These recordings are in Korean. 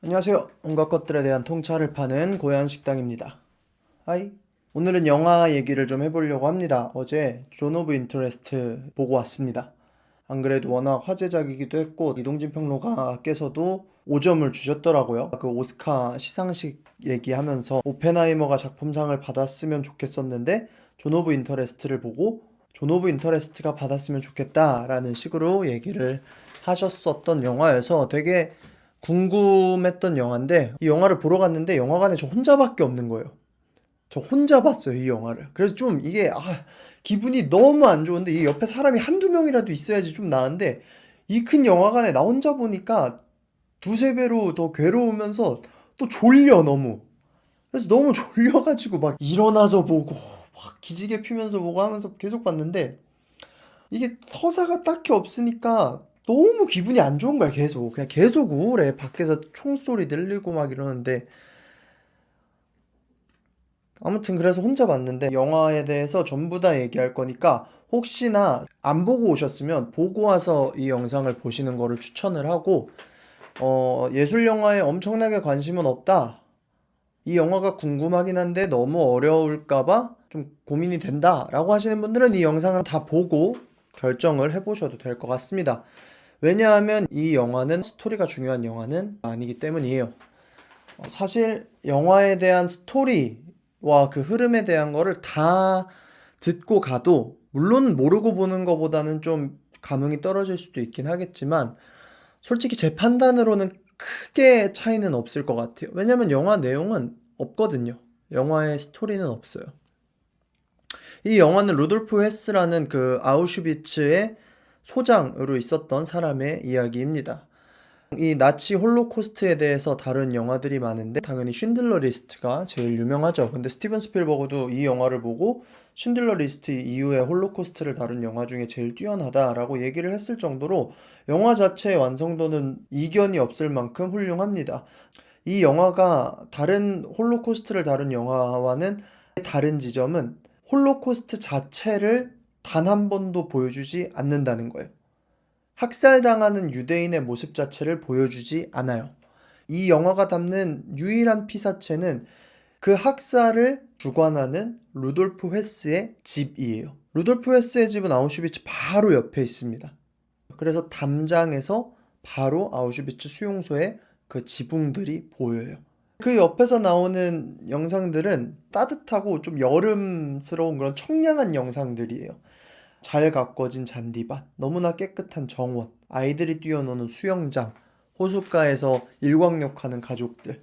안녕하세요. 온갖 것들에 대한 통찰을 파는 고양식당입니다. 하이. 오늘은 영화 얘기를 좀 해보려고 합니다. 어제 존 오브 인터레스트 보고 왔습니다. 안 그래도 워낙 화제작이기도 했고 이동진 평론가께서도 5점을 주셨더라고요. 그 오스카 시상식 얘기하면서 오펜하이머가 작품상을 받았으면 좋겠었는데 존 오브 인터레스트를 보고 존 오브 인터레스트가 받았으면 좋겠다라는 식으로 얘기를 하셨었던 영화여서 되게 궁금했던 영화인데 이 영화를 보러 갔는데 영화관에 저 혼자밖에 없는 거예요. 저 혼자 봤어요, 이 영화를. 그래서 좀 이게 기분이 너무 안 좋은데 이 옆에 사람이 한두 명이라도 있어야지 좀 나은데 이 큰 영화관에 나 혼자 보니까 두세 배로 더 괴로우면서 또 졸려 너무. 그래서 너무 졸려가지고 막 일어나서 보고 막 기지개 피면서 보고 하면서 계속 봤는데 이게 서사가 딱히 없으니까 너무 기분이 안 좋은 거야, 계속. 그냥 계속 우울해. 밖에서 총소리 들리고 막 이러는데. 아무튼 그래서 혼자 봤는데 영화에 대해서 전부 다 얘기할 거니까 혹시나 안 보고 오셨으면 보고 와서 이 영상을 보시는 거를 추천을 하고, 예술 영화에 엄청나게 관심은 없다. 이 영화가 궁금하긴 한데 너무 어려울까봐 좀 고민이 된다. 라고 하시는 분들은 이 영상을 다 보고 결정을 해보셔도 될 것 같습니다. 왜냐하면 이 영화는 스토리가 중요한 영화는 아니기 때문이에요. 사실 영화에 대한 스토리와 그 흐름에 대한 거를 다 듣고 가도 물론 모르고 보는 것보다는 좀 감흥이 떨어질 수도 있긴 하겠지만 솔직히 제 판단으로는 크게 차이는 없을 것 같아요. 왜냐면 영화 내용은 없거든요. 영화의 스토리는 없어요. 이 영화는 루돌프 헤스라는 그 아우슈비츠의 소장으로 있었던 사람의 이야기입니다. 이 나치 홀로코스트에 대해서 다룬 영화들이 많은데 당연히 쉰들러 리스트가 제일 유명하죠. 근데 스티븐 스필버그도 이 영화를 보고 쉰들러 리스트 이후에 홀로코스트를 다룬 영화 중에 제일 뛰어나다라고 얘기를 했을 정도로 영화 자체의 완성도는 이견이 없을 만큼 훌륭합니다. 이 영화가 다른 홀로코스트를 다룬 영화와는 다른 지점은 홀로코스트 자체를 단 한 번도 보여주지 않는다는 거예요. 학살당하는 유대인의 모습 자체를 보여주지 않아요. 이 영화가 담는 유일한 피사체는 그 학살을 주관하는 루돌프 헤스의 집이에요. 루돌프 헤스의 집은 아우슈비츠 바로 옆에 있습니다. 그래서 담장에서 바로 아우슈비츠 수용소의 그 지붕들이 보여요. 그 옆에서 나오는 영상들은 따뜻하고 좀 여름스러운 그런 청량한 영상들이에요. 잘 가꿔진 잔디밭, 너무나 깨끗한 정원, 아이들이 뛰어노는 수영장, 호숫가에서 일광욕하는 가족들,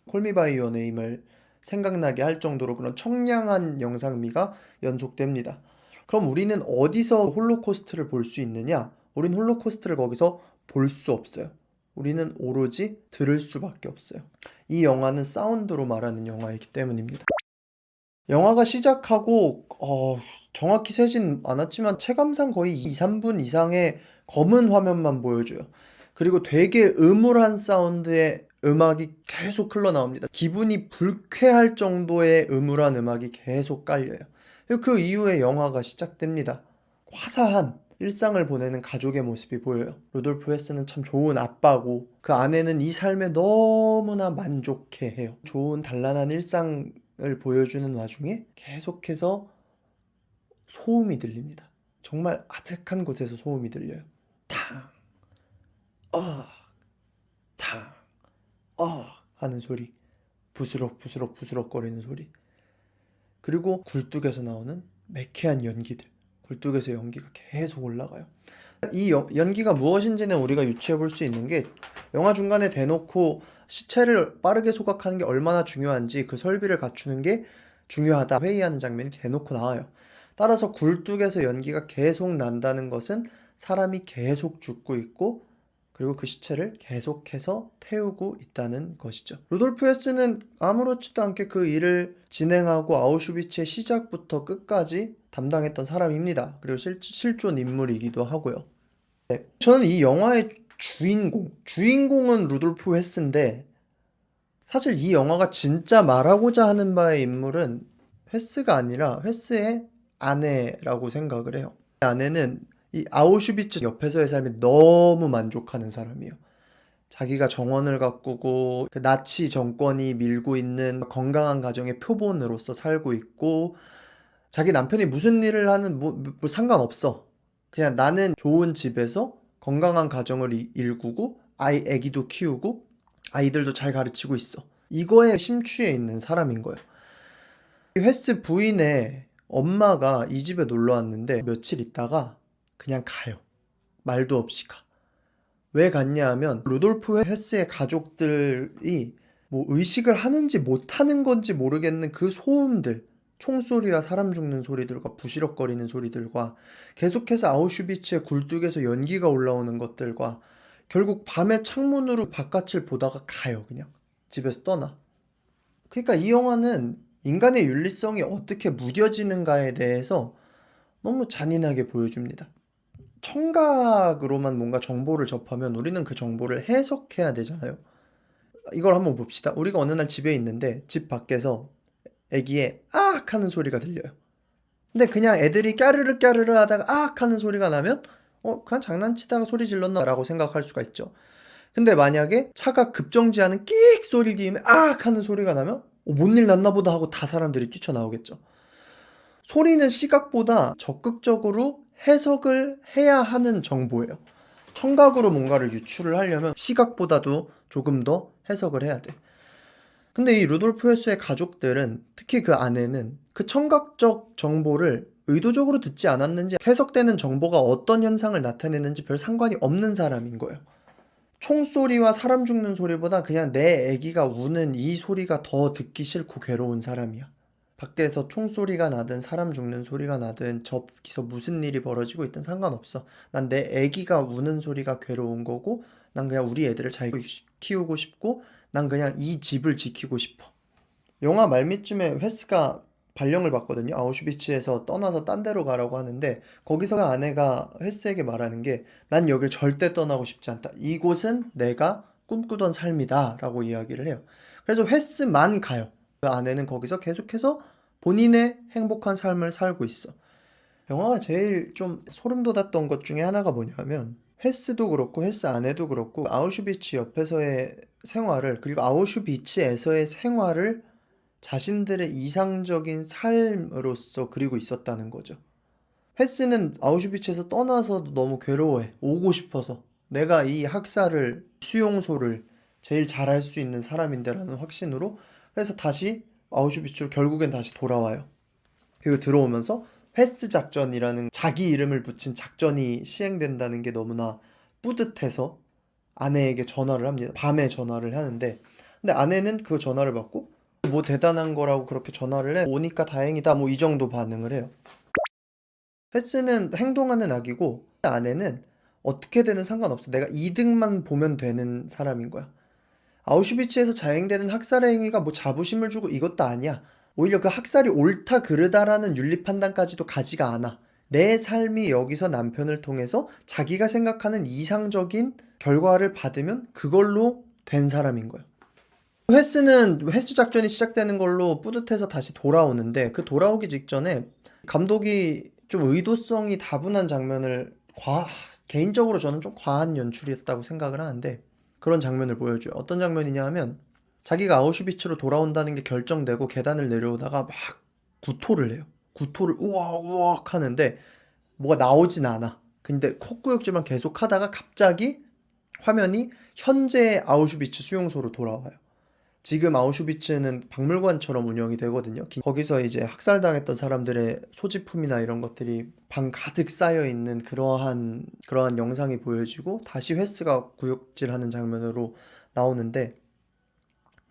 콜미 바이 유어 네임을 생각나게 할 정도로 그런 청량한 영상미가 연속됩니다. 그럼 우리는 어디서 홀로코스트를 볼 수 있느냐? 우린 홀로코스트를 거기서 볼 수 없어요. 우리는 오로지 들을 수밖에 없어요. 이 영화는 사운드로 말하는 영화이기 때문입니다. 영화가 시작하고 정확히 세진 않았지만 체감상 거의 2, 3분 이상의 검은 화면만 보여줘요. 그리고 되게 음울한 사운드의 음악이 계속 흘러나옵니다. 기분이 불쾌할 정도의 음울한 음악이 계속 깔려요. 그리고 그 이후에 영화가 시작됩니다. 화사한 일상을 보내는 가족의 모습이 보여요. 루돌프 헤스는 참 좋은 아빠고 그 아내는 이 삶에 너무나 만족해해요. 좋은 단란한 일상을 보여주는 와중에 계속해서 소음이 들립니다. 정말 아득한 곳에서 소음이 들려요. 탕, 어, 탕, 하는 소리. 부스럭부스럭 거리는 소리. 그리고 굴뚝에서 나오는 매캐한 연기들. 굴뚝에서 연기가 계속 올라가요. 이 연기가 무엇인지는 우리가 유추해 볼 수 있는 게 영화 중간에 대놓고 시체를 빠르게 소각하는 게 얼마나 중요한지 그 설비를 갖추는 게 중요하다 회의하는 장면이 대놓고 나와요. 따라서 굴뚝에서 연기가 계속 난다는 것은 사람이 계속 죽고 있고 그리고 그 시체를 계속해서 태우고 있다는 것이죠. 루돌프 헤스는 아무렇지도 않게 그 일을 진행하고 아우슈비츠의 시작부터 끝까지 담당했던 사람입니다. 그리고 실존 인물이기도 하고요. 네, 저는 이 영화의 주인공은 루돌프 헤스인데 사실 이 영화가 진짜 말하고자 하는 바의 인물은 헤스가 아니라 헤스의 아내라고 생각을 해요. 아내는 이 아우슈비츠 옆에서의 삶에 너무 만족하는 사람이에요. 자기가 정원을 가꾸고 그 나치 정권이 밀고 있는 건강한 가정의 표본으로서 살고 있고, 자기 남편이 무슨 일을 하는 뭐 상관없어. 그냥 나는 좋은 집에서 건강한 가정을 일구고 애기도 키우고 아이들도 잘 가르치고 있어. 이거에 심취해 있는 사람인 거예요. 웨스 부인의 엄마가 이 집에 놀러 왔는데 며칠 있다가 그냥 가요. 말도 없이 가. 왜 갔냐 하면 루돌프 헤스의 가족들이 뭐 의식을 하는지 못하는 건지 모르겠는 그 소음들, 총소리와 사람 죽는 소리들과 부시럭거리는 소리들과 계속해서 아우슈비츠의 굴뚝에서 연기가 올라오는 것들과 결국 밤에 창문으로 바깥을 보다가 가요. 그냥 집에서 떠나. 그러니까 이 영화는 인간의 윤리성이 어떻게 무뎌지는가에 대해서 너무 잔인하게 보여줍니다. 청각으로만 뭔가 정보를 접하면 우리는 그 정보를 해석해야 되잖아요. 이걸 한번 봅시다. 우리가 어느 날 집에 있는데 집 밖에서 애기의 아악 하는 소리가 들려요. 근데 그냥 애들이 까르르 까르르 하다가 아악 하는 소리가 나면 그냥 장난치다가 소리 질렀나 라고 생각할 수가 있죠. 근데 만약에 차가 급정지하는 끽 소리 뒤에 아악 하는 소리가 나면 뭔 일 났나 보다 하고 다 사람들이 뛰쳐나오겠죠. 소리는 시각보다 적극적으로 해석을 해야 하는 정보예요. 청각으로 뭔가를 유출을 하려면 시각보다도 조금 더 해석을 해야 돼. 근데 이 루돌프 헤스의 가족들은, 특히 그 아내는 그 청각적 정보를 의도적으로 듣지 않았는지 해석되는 정보가 어떤 현상을 나타내는지 별 상관이 없는 사람인 거예요. 총소리와 사람 죽는 소리보다 그냥 내 아기가 우는 이 소리가 더 듣기 싫고 괴로운 사람이야. 밖에서 총소리가 나든 사람 죽는 소리가 나든 저기서 무슨 일이 벌어지고 있든 상관없어. 난 내 아기가 우는 소리가 괴로운 거고, 난 그냥 우리 애들을 잘 키우고 싶고, 난 그냥 이 집을 지키고 싶어. 영화 말미쯤에 웨스가 발령을 받거든요. 아우슈비츠에서 떠나서 딴 데로 가라고 하는데 거기서 아내가 웨스에게 말하는 게, 난 여길 절대 떠나고 싶지 않다. 이곳은 내가 꿈꾸던 삶이다 라고 이야기를 해요. 그래서 웨스만 가요. 그 아내는 거기서 계속해서 본인의 행복한 삶을 살고 있어. 영화가 제일 좀 소름 돋았던 것 중에 하나가 뭐냐면, 웨스도 그렇고 웨스 아내도 그렇고 아우슈비츠 옆에서의 생활을, 그리고 아우슈비츠에서의 생활을 자신들의 이상적인 삶으로서 그리고 있었다는 거죠. 웨스는 아우슈비츠에서 떠나서도 너무 괴로워해. 오고 싶어서. 내가 이 학살을, 수용소를 제일 잘할 수 있는 사람인데라는 확신으로. 그래서 다시 아우슈비츠로 결국엔 다시 돌아와요. 그리고 들어오면서 웨스 작전이라는 자기 이름을 붙인 작전이 시행된다는 게 너무나 뿌듯해서 아내에게 전화를 합니다. 밤에 전화를 하는데, 근데 아내는 그 전화를 받고 뭐 대단한 거라고 그렇게 전화를 해, 오니까 다행이다 뭐 이 정도 반응을 해요. 웨스는 행동하는 악이고 아내는 어떻게 되는 상관없어. 내가 이득만 보면 되는 사람인 거야. 아우슈비츠에서 자행되는 학살의 행위가 뭐 자부심을 주고 이것도 아니야. 오히려 그 학살이 옳다 그르다라는 윤리 판단까지도 가지가 않아. 내 삶이 여기서 남편을 통해서 자기가 생각하는 이상적인 결과를 받으면 그걸로 된 사람인 거야. 웨스 작전이 시작되는 걸로 뿌듯해서 다시 돌아오는데, 그 돌아오기 직전에 감독이 좀 의도성이 다분한 장면을, 개인적으로 저는 좀 과한 연출이었다고 생각을 하는데, 그런 장면을 보여줘요. 어떤 장면이냐 하면, 자기가 아우슈비츠로 돌아온다는 게 결정되고 계단을 내려오다가 막 구토를 해요. 구토를 우악 우악 하는데 뭐가 나오진 않아. 근데 콧구역질만 계속 하다가 갑자기 화면이 현재의 아우슈비츠 수용소로 돌아와요. 지금 아우슈비츠는 박물관처럼 운영이 되거든요. 거기서 이제 학살당했던 사람들의 소지품이나 이런 것들이 방 가득 쌓여 있는 그러한 영상이 보여지고, 다시 웨스가 구역질하는 장면으로 나오는데,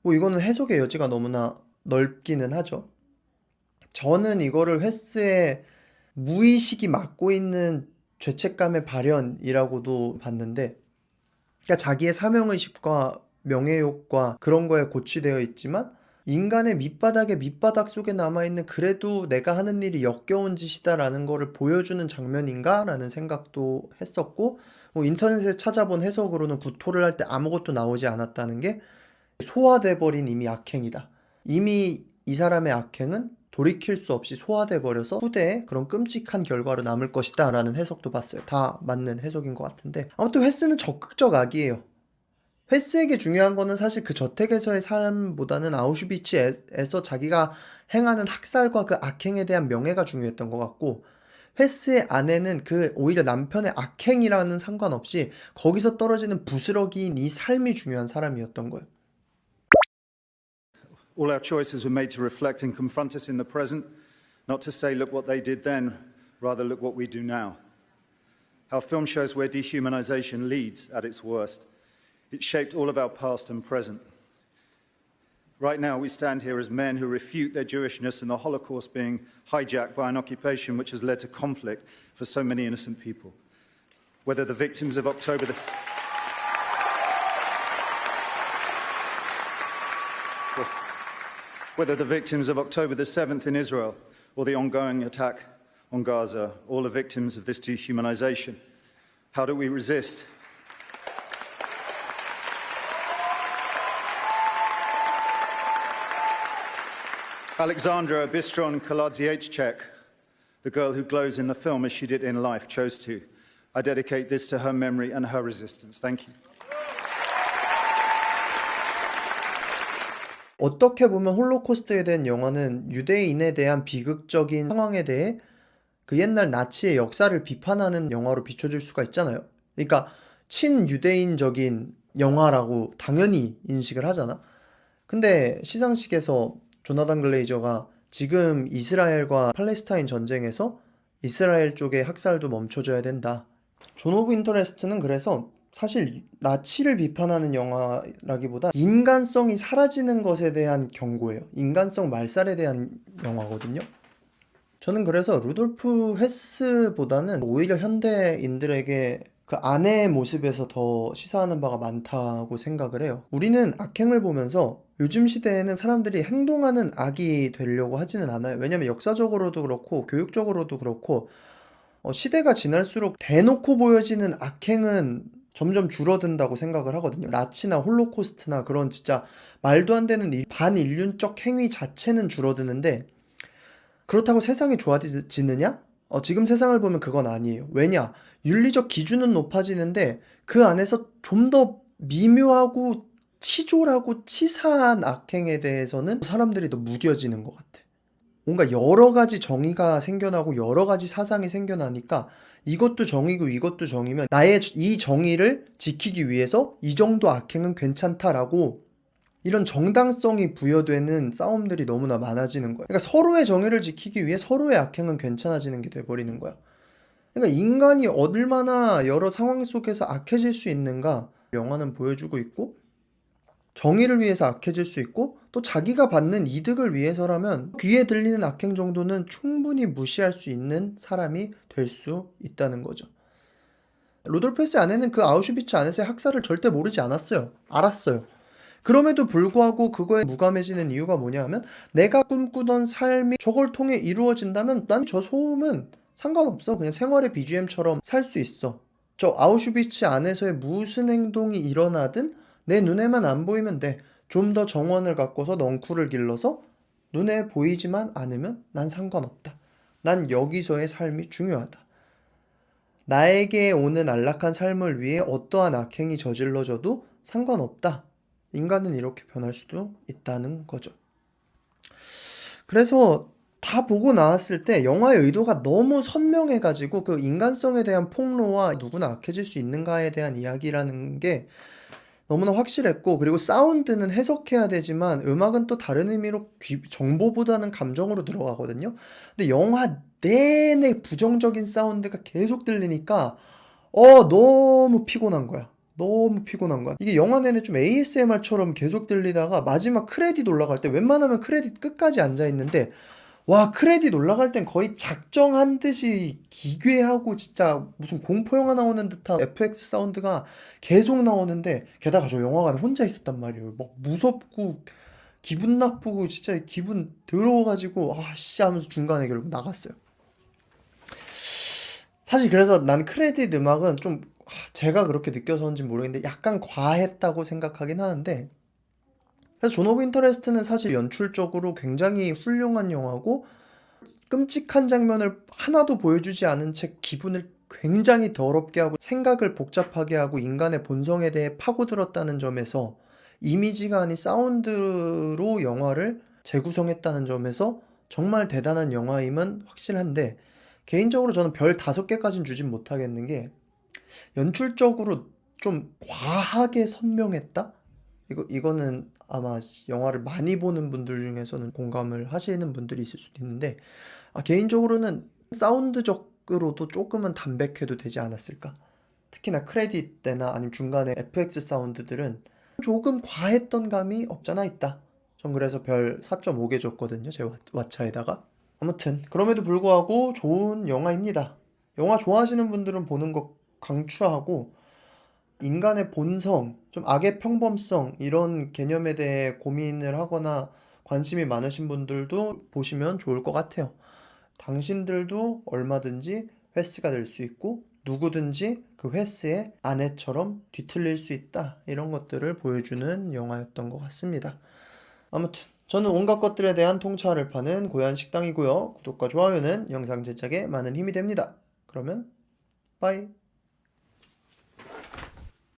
뭐 이거는 해석의 여지가 너무나 넓기는 하죠. 저는 이거를 웨스의 무의식이 맡고 있는 죄책감의 발현이라고도 봤는데, 그러니까 자기의 사명의식과 명예욕과 그런 거에 고취되어 있지만, 인간의 밑바닥의 밑바닥 속에 남아있는, 그래도 내가 하는 일이 역겨운 짓이다라는 거를 보여주는 장면인가? 라는 생각도 했었고, 뭐 인터넷에 찾아본 해석으로는 구토를 할 때 아무것도 나오지 않았다는 게 소화돼 버린 이미 악행이다. 이미 이 사람의 악행은 돌이킬 수 없이 소화돼 버려서 후대에 그런 끔찍한 결과로 남을 것이다 라는 해석도 봤어요. 다 맞는 해석인 것 같은데, 아무튼 웨스는 적극적 악이에요. 헤스에게 중요한 거는 사실 그 저택에서의 삶보다는 아우슈비츠에서 자기가 행하는 학살과 그 악행에 대한 명예가 중요했던 것 같고, 헤스의 아내는 그 오히려 남편의 악행이라는 상관없이 거기서 떨어지는 부스러기인 이 삶이 중요한 사람이었던 거예요. All our choices were made to reflect and confront us in the present, not to say, look what they did then, rather look what we do now. Our film shows where dehumanization leads at its worst. It shaped all of our past and present. Right now, we stand here as men who refute their Jewishness and the Holocaust being hijacked by an occupation which has led to conflict for so many innocent people. Whether the victims of October the Whether the victims of October the 7th in Israel or the ongoing attack on Gaza, all are victims of this dehumanization. How do we resist? Alexandra Bistron Kaladziejczak, the girl who glows in the film as she did in life, chose to. I dedicate this to her memory and her resistance. Thank you. 어떻게 보면 홀로코스트에 대한 영화는 유대인에 대한 비극적인 상황에 대해 그 옛날 나치의 역사를 비판하는 영화로 비춰질 수가 있잖아요. 그러니까 친유대인적인 영화라고 당연히 인식을 하잖아. 근데 시상식에서 조나단 글레이저가 지금 이스라엘과 팔레스타인 전쟁에서 이스라엘 쪽의 학살도 멈춰줘야 된다. 존 오브 인터레스트는 그래서 사실 나치를 비판하는 영화라기보다 인간성이 사라지는 것에 대한 경고예요. 인간성 말살에 대한 영화거든요. 저는 그래서 루돌프 헤스보다는 오히려 현대인들에게 그 아내의 모습에서 더 시사하는 바가 많다고 생각을 해요. 우리는 악행을 보면서 요즘 시대에는 사람들이 행동하는 악이 되려고 하지는 않아요. 왜냐면 역사적으로도 그렇고 교육적으로도 그렇고 시대가 지날수록 대놓고 보여지는 악행은 점점 줄어든다고 생각을 하거든요. 나치나 홀로코스트나 그런 진짜 말도 안 되는 반인륜적 행위 자체는 줄어드는데 그렇다고 세상이 좋아지느냐? 지금 세상을 보면 그건 아니에요. 왜냐? 윤리적 기준은 높아지는데 그 안에서 좀 더 미묘하고 치졸하고 치사한 악행에 대해서는 사람들이 더 무뎌지는 것 같아. 뭔가 여러 가지 정의가 생겨나고 여러 가지 사상이 생겨나니까 이것도 정의고 이것도 정의면 나의 이 정의를 지키기 위해서 이 정도 악행은 괜찮다라고 이런 정당성이 부여되는 싸움들이 너무나 많아지는 거야. 그러니까 서로의 정의를 지키기 위해 서로의 악행은 괜찮아지는 게 돼버리는 거야. 그러니까 인간이 얼마나 여러 상황 속에서 악해질 수 있는가 영화는 보여주고 있고, 정의를 위해서 악해질 수 있고 또 자기가 받는 이득을 위해서라면 귀에 들리는 악행 정도는 충분히 무시할 수 있는 사람이 될 수 있다는 거죠. 루돌프 헤스의 아내는 그 아우슈비츠 안에서의 학살을 절대 모르지 않았어요. 알았어요. 그럼에도 불구하고 그거에 무감해지는 이유가 뭐냐 하면 내가 꿈꾸던 삶이 저걸 통해 이루어진다면 난 저 소음은 상관없어. 그냥 생활의 BGM처럼 살 수 있어. 저 아우슈비츠 안에서의 무슨 행동이 일어나든 내 눈에만 안 보이면 돼. 좀 더 정원을 가꿔서 넝쿨을 길러서 눈에 보이지만 않으면 난 상관없다. 난 여기서의 삶이 중요하다. 나에게 오는 안락한 삶을 위해 어떠한 악행이 저질러져도 상관없다. 인간은 이렇게 변할 수도 있다는 거죠. 그래서 다 보고 나왔을 때 영화의 의도가 너무 선명해가지고 그 인간성에 대한 폭로와 누구나 악해질 수 있는가에 대한 이야기라는 게 너무나 확실했고, 그리고 사운드는 해석해야 되지만 음악은 또 다른 의미로 정보보다는 감정으로 들어가거든요. 근데 영화 내내 부정적인 사운드가 계속 들리니까 너무 피곤한 거야. 너무 피곤한 거야. 이게 영화 내내 좀 ASMR처럼 계속 들리다가 마지막 크레딧 올라갈 때 웬만하면 크레딧 끝까지 앉아있는데 와, 크레딧 올라갈 땐 거의 작정한 듯이 기괴하고 진짜 무슨 공포 영화 나오는 듯한 FX 사운드가 계속 나오는데, 게다가 저 영화관에 혼자 있었단 말이에요. 막 무섭고 기분 나쁘고 진짜 기분 더러워가지고 씨 하면서 중간에 결국 나갔어요. 사실 그래서 난 크레딧 음악은 좀 제가 그렇게 느껴서인지 모르겠는데 약간 과했다고 생각하긴 하는데, 그래서 존 오브 인터레스트는 사실 연출적으로 굉장히 훌륭한 영화고 끔찍한 장면을 하나도 보여주지 않은 채 기분을 굉장히 더럽게 하고 생각을 복잡하게 하고 인간의 본성에 대해 파고들었다는 점에서 이미지가 아닌 사운드로 영화를 재구성했다는 점에서 정말 대단한 영화임은 확실한데 개인적으로 저는 별 5개까지는 주진 못하겠는 게 연출적으로 좀 과하게 선명했다? 이거는 아마 영화를 많이 보는 분들 중에서는 공감을 하시는 분들이 있을 수도 있는데 개인적으로는 사운드적으로도 조금은 담백해도 되지 않았을까? 특히나 크레딧 때나 아니면 중간에 FX 사운드들은 조금 과했던 감이 없잖아 있다. 전 그래서 별 4.5개 줬거든요. 제 왓챠에다가. 아무튼 그럼에도 불구하고 좋은 영화입니다. 영화 좋아하시는 분들은 보는 거 강추하고 인간의 본성, 좀 악의 평범성 이런 개념에 대해 고민을 하거나 관심이 많으신 분들도 보시면 좋을 것 같아요. 당신들도 얼마든지 횟스가 될 수 있고 누구든지 그 횟스의 아내처럼 뒤틀릴 수 있다. 이런 것들을 보여주는 영화였던 것 같습니다. 아무튼 저는 온갖 것들에 대한 통찰을 파는 고얀 식당이고요. 구독과 좋아요는 영상 제작에 많은 힘이 됩니다. 그러면 빠이.